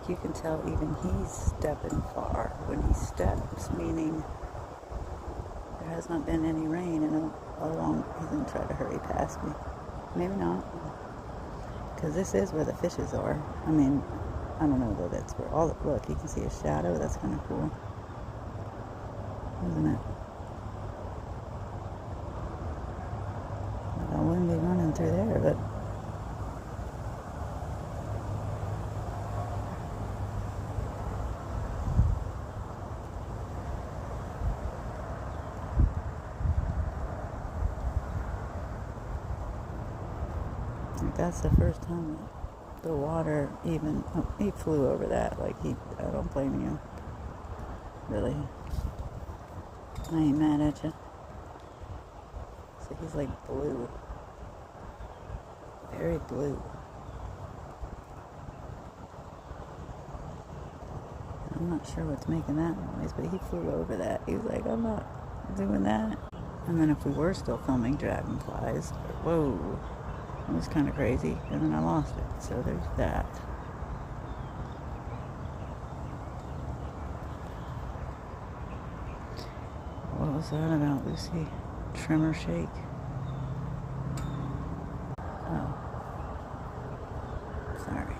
like you can tell even he's stepping far when he steps, meaning there has not been any rain in a long. He's gonna try to hurry past me. Maybe not, because this is where the fishes are. I mean, I don't know though. That's where all. Look, you can see a shadow. That's kind of cool, isn't it? I wouldn't be running through there, but. That's the first time the water even, oh, he flew over that, like I don't blame you, really, I ain't mad at you. So he's like blue, very blue. I'm not sure what's making that noise, but he flew over that. He was like, I'm not doing that. And then if we were still filming dragonflies, whoa. It was kind of crazy, and then I lost it, so there's that. What was that about, Lucy? Tremor shake? Oh. Sorry.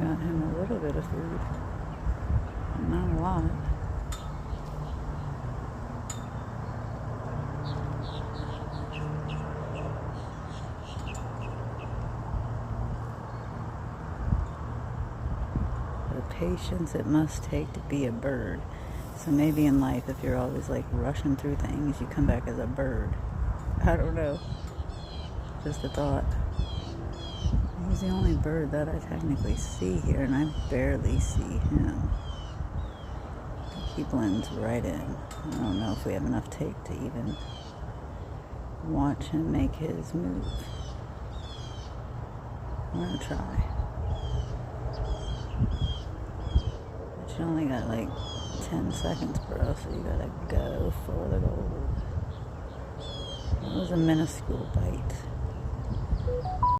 Got him a little bit of food, not a lot. The patience it must take to be a bird. So maybe in life, if you're always like rushing through things, you come back as a bird. I don't know. Just a thought. He's the only bird that I technically see here, and I barely see him. He blends right in. I don't know if we have enough tape to even watch him make his move. I'm gonna try. But you only got like 10 seconds, bro, so you gotta go for the gold. That was a minuscule bite.